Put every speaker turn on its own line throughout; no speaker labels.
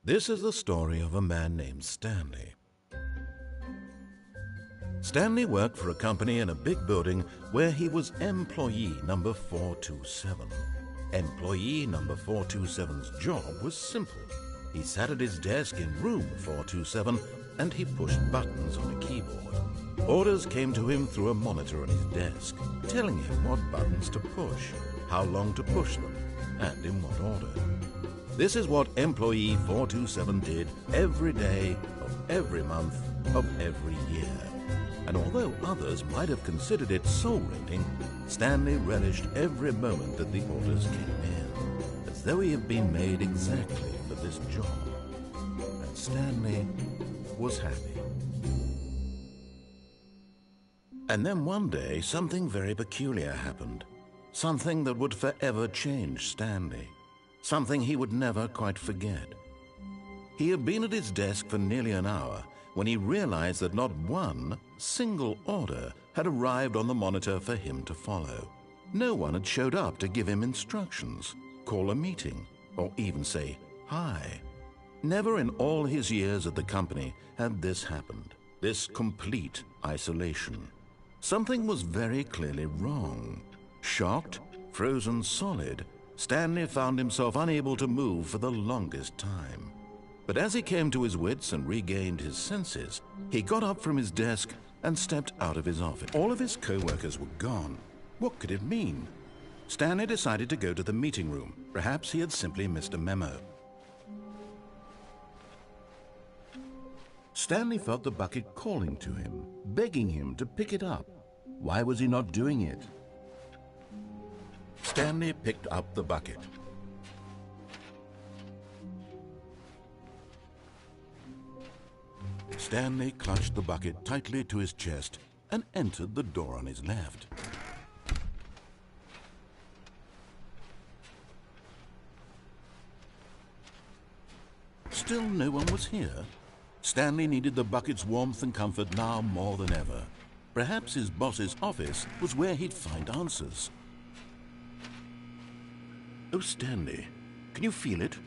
This is the story of a man named Stanley. Stanley worked for a company in a big building where he was employee number 427. Employee number 427's job was simple. He sat at his desk in room 427 and he pushed buttons on a keyboard. Orders came to him through a monitor on his desk, telling him what buttons to push, how long to push them, and in what order. This is what employee 427 did every day of every month of every year. And although others might have considered it soul-rending, Stanley relished every moment that the orders came in, as though he had been made exactly for this job. And Stanley was happy. And then one day, something very peculiar happened. Something that would forever change Stanley. Something he would never quite forget. He had been at his desk for nearly an hour when he realized that not one single order had arrived on the monitor for him to follow. No one had showed up to give him instructions, call a meeting, or even say hi. Never in all his years at the company had this happened, this complete isolation. Something was very clearly wrong. Shocked, frozen solid, Stanley found himself unable to move for the longest time. But as he came to his wits and regained his senses, he got up from his desk and stepped out of his office. All of his co-workers were gone. What could it mean? Stanley decided to go to the meeting room. Perhaps he had simply missed a memo. Stanley felt the bucket calling to him, begging him to pick it up. Why was he not doing it? Stanley picked up the bucket. Stanley clutched the bucket tightly to his chest and entered the door on his left. Still no one was here. Stanley needed the bucket's warmth and comfort now more than ever. Perhaps his boss's office was where he'd find answers. Oh, Stanley, can you feel it?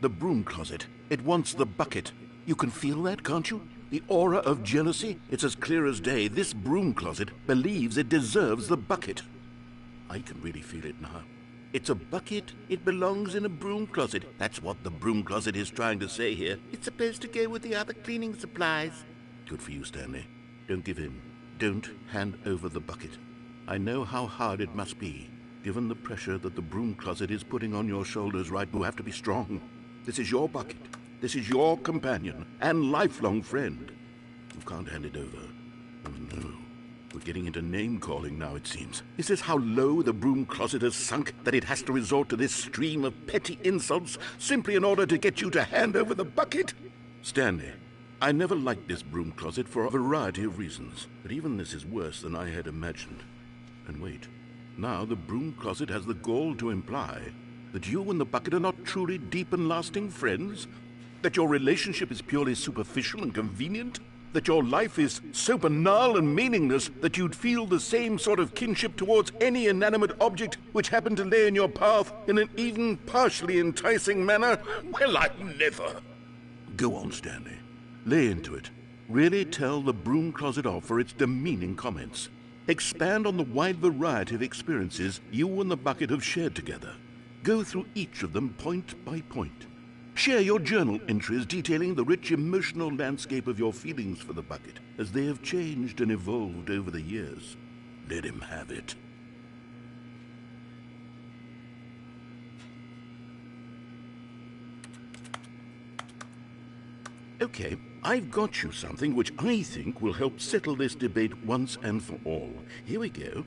The broom closet. It wants the bucket. You can feel that, can't you? The aura of jealousy? It's as clear as day. This broom closet believes it deserves the bucket. I can really feel it now. It's a bucket. It belongs in a broom closet. That's what the broom closet is trying to say here. It's supposed to go with the other cleaning supplies. Good for you, Stanley. Don't give in. Don't hand over the bucket. I know how hard it must be, given the pressure that the broom closet is putting on your shoulders right now. You have to be strong. This is your bucket. This is your companion and lifelong friend. You can't hand it over. Oh, no. We're getting into name-calling now, it seems. Is this how low the broom closet has sunk, that it has to resort to this stream of petty insults simply in order to get you to hand over the bucket? Stanley, I never liked this broom closet for a variety of reasons, but even this is worse than I had imagined. And wait, now the broom closet has the gall to imply that you and the bucket are not truly deep and lasting friends? That your relationship is purely superficial and convenient? That your life is so banal and meaningless that you'd feel the same sort of kinship towards any inanimate object which happened to lay in your path in an even partially enticing manner? Well, I never. Go on, Stanley. Lay into it. Really tell the broom closet off for its demeaning comments. Expand on the wide variety of experiences you and the bucket have shared together. Go through each of them point by point. Share your journal entries detailing the rich emotional landscape of your feelings for the bucket as they have changed and evolved over the years. Let him have it. Okay, I've got you something which I think will help settle this debate once and for all. Here we go.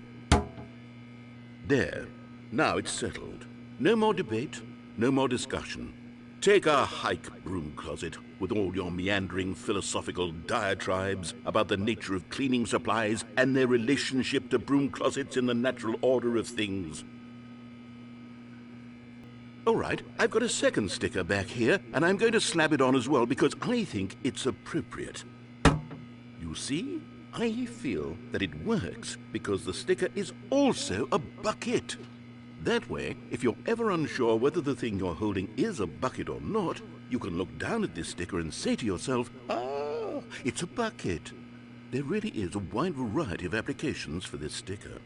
There. Now it's settled. No more debate, no more discussion. Take a hike, broom closet, with all your meandering philosophical diatribes about the nature of cleaning supplies and their relationship to broom closets in the natural order of things. All right, I've got a second sticker back here, and I'm going to slap it on as well because I think it's appropriate. You see, I feel that it works because the sticker is also a bucket. That way, if you're ever unsure whether the thing you're holding is a bucket or not, You can look down at this sticker and say to yourself, ah, it's a bucket. There really is a wide variety of applications for this sticker.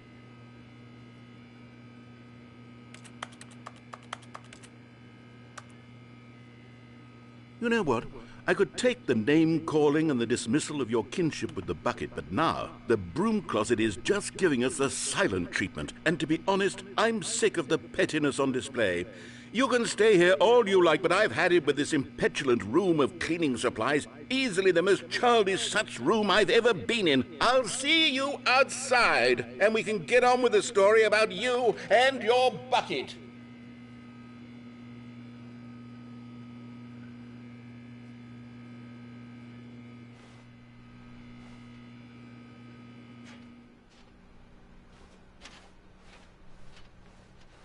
You know what? I could take the name-calling and the dismissal of your kinship with the bucket, but now the broom closet is just giving us the silent treatment. And to be honest, I'm sick of the pettiness on display. You can stay here all you like, but I've had it with this impetulant room of cleaning supplies. Easily the most childish such room I've ever been in. I'll see you outside, and we can get on with the story about you and your bucket.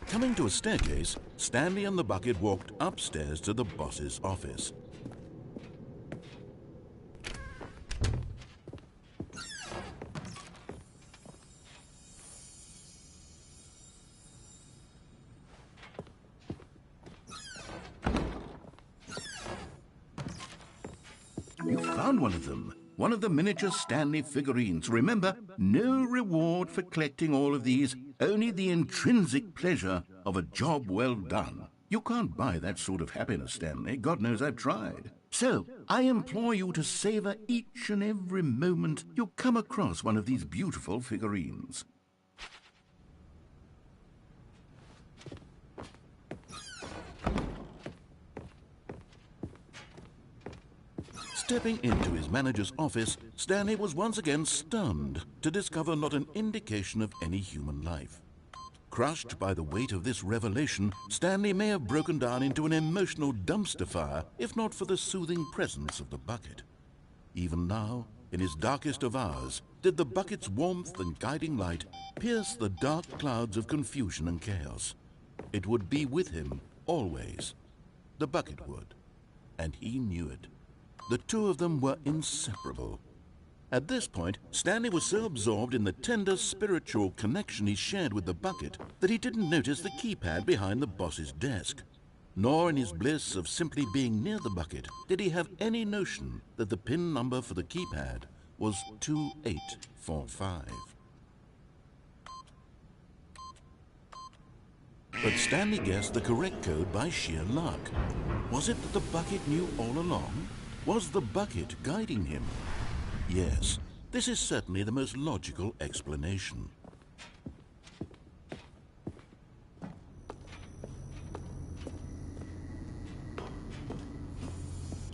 Coming to a staircase, Stanley and the bucket walked upstairs to the boss's office. You found one of them. One of the miniature Stanley figurines. Remember, no reward for collecting all of these, only the intrinsic pleasure of a job well done. You can't buy that sort of happiness, Stanley. God knows I've tried. So, I implore you to savor each and every moment you come across one of these beautiful figurines. Stepping into his manager's office, Stanley was once again stunned to discover not an indication of any human life. Crushed by the weight of this revelation, Stanley may have broken down into an emotional dumpster fire if not for the soothing presence of the bucket. Even now, in his darkest of hours, did the bucket's warmth and guiding light pierce the dark clouds of confusion and chaos. It would be with him always. The bucket would, and he knew it. The two of them were inseparable. At this point, Stanley was so absorbed in the tender spiritual connection he shared with the bucket that he didn't notice the keypad behind the boss's desk. Nor in his bliss of simply being near the bucket did he have any notion that the PIN number for the keypad was 2845. But Stanley guessed the correct code by sheer luck. Was it that the bucket knew all along? Was the bucket guiding him? Yes, this is certainly the most logical explanation.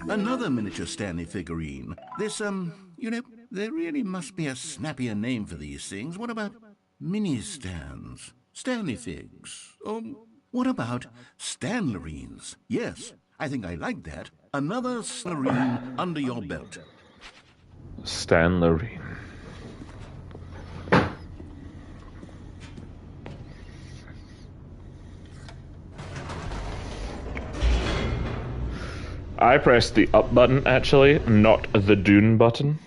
Another miniature Stanley figurine. This, you know, there really must be a snappier name for these things. What about mini-stands? Stanley figs? Or what about Stanlerines? Yes, I think I like that. Another Stanlerine under your belt.
Stanlerine. I pressed the up button, actually, not the Dune button.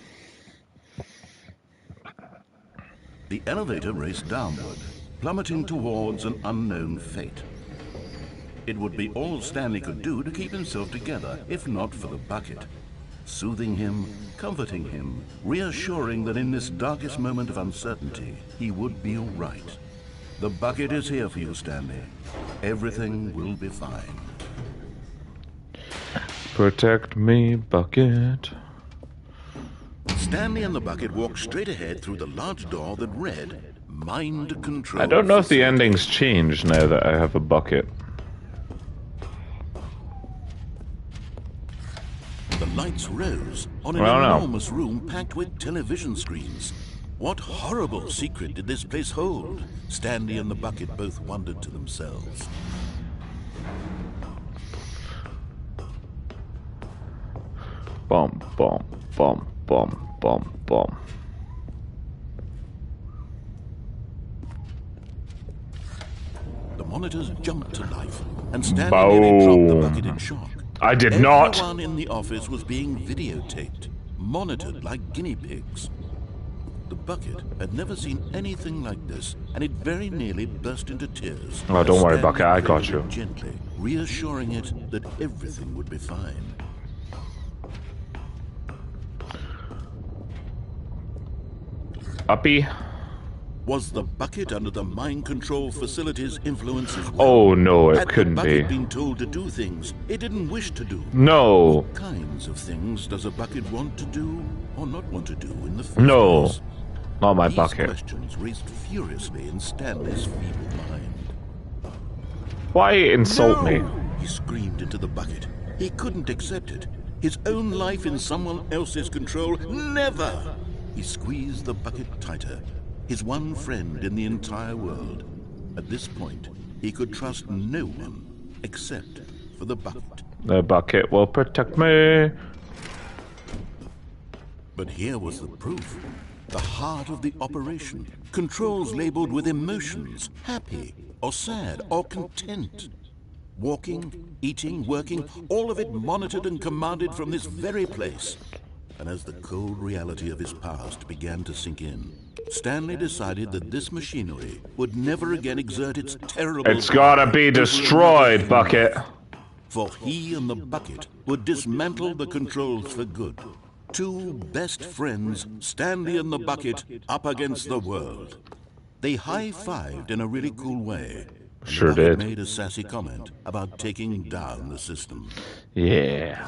The elevator raced downward, plummeting towards an unknown fate. It would be all Stanley could do to keep himself together, if not for the bucket. Soothing him, comforting him, reassuring that in this darkest moment of uncertainty, he would be all right. The bucket is here for you, Stanley. Everything will be fine.
Protect me, bucket.
Stanley and the bucket walked straight ahead through the large door that read, Mind Control.
I don't know if the endings change now that I have a bucket.
The lights rose on an enormous room packed with television screens. What horrible secret did this place hold? Stanley and the bucket both wondered to themselves.
Bum, bum, bum, bum, bum, bum.
The monitors jumped to life, and Stanley nearly dropped the bucket in shock.
I did not.
Everyone in the office was being videotaped, monitored like guinea pigs. The bucket had never seen anything like this, and it very nearly burst into tears.
Oh, don't worry,
Stanley
Bucket, I got
cradled
you.
it gently, reassuring it that everything would be fine.
Uppy.
Was the bucket under the mind control facility's influence as well?
Oh no, it
Had
couldn't
the
be.
bucket been told to do things it didn't wish to do?
No.
What kinds of things does a bucket want to do or not want to do in the first
No.
place?
Not my
These
bucket.
questions raced furiously in Stanley's feeble mind.
Why insult me?
He screamed into the bucket. He couldn't accept it. His own life in someone else's control. Never! He squeezed the bucket tighter. His one friend in the entire world. At this point, he could trust no one except for the bucket.
The bucket will protect me.
But here was the proof. The heart of the operation. Controls labeled with emotions. Happy, or sad, or content. Walking, eating, working, all of it monitored and commanded from this very place. And as the cold reality of his past began to sink in, Stanley decided that this machinery would never again exert its terrible...
It's gotta be destroyed, Bucket.
For he and the bucket would dismantle the controls for good. Two best friends, Stanley and the bucket, up against the world. They high-fived in a really cool way. And
Sure
the bucket
did.
made a sassy comment about taking down the system.
Yeah.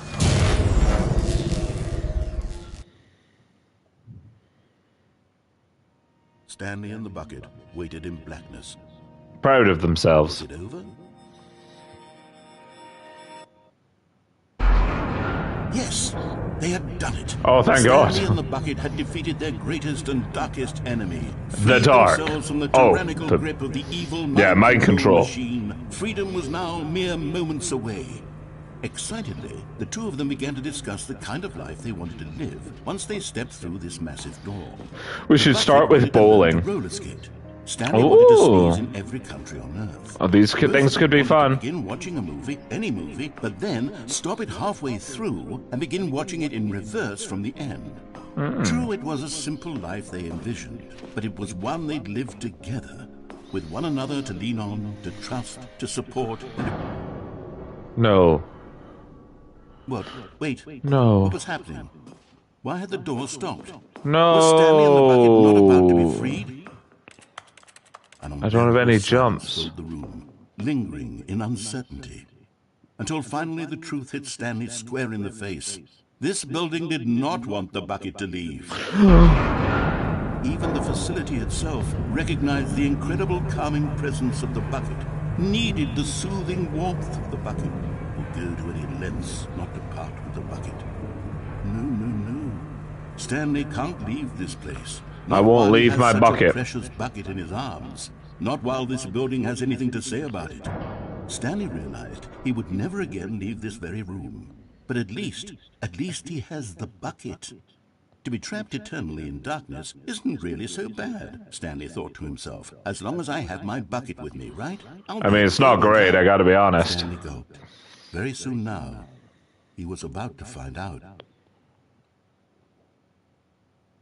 Stanley and the bucket waited in blackness.
Proud of themselves.
Is it over? Yes, they had done it.
Oh, thank God.
Stanley and the bucket had defeated their greatest and darkest enemy.
The
Freed
dark.
themselves from the
Oh,
tyrannical
the-
grip of the evil
Yeah, mind control.
machine. Freedom was now mere moments away. Excitedly, the two of them began to discuss the kind of life they wanted to live once they stepped through this massive door.
We should
The
start
bucket
with
wanted to learn
bowling.
to roller skate. Stanley wanted to
Ooh.
sneeze in every country on Earth.
Oh, these things could be
Wanted to
fun.
Begin watching a movie, any movie, but then stop it halfway through and begin watching it in reverse from the end. True, it was a simple life they envisioned, but it was one they'd lived together, with one another to lean on, to trust, to support, and...
No.
What? Wait.
No.
What was happening? Why had the door stopped?
No.
Was Stanley and the bucket not about to be freed?
I don't have any jumps.
Filled the room, lingering in uncertainty, until finally the truth hit Stanley square in the face. This building did not want the bucket to leave. Even the facility itself recognized the incredible calming presence of the bucket, needed the soothing warmth of the bucket, would go to any lengths not to part with the bucket. No. Stanley can't leave this place.
I won't leave my bucket.
Precious bucket in his arms. Not while this building has anything to say about it. Stanley realized he would never again leave this very room. But at least he has the bucket. To be trapped eternally in darkness isn't really so bad, Stanley thought to himself. As long as I have my bucket with me, right?
I mean, it's not great, I gotta be honest.
Stanley gulped. Very soon now, he was about to find out.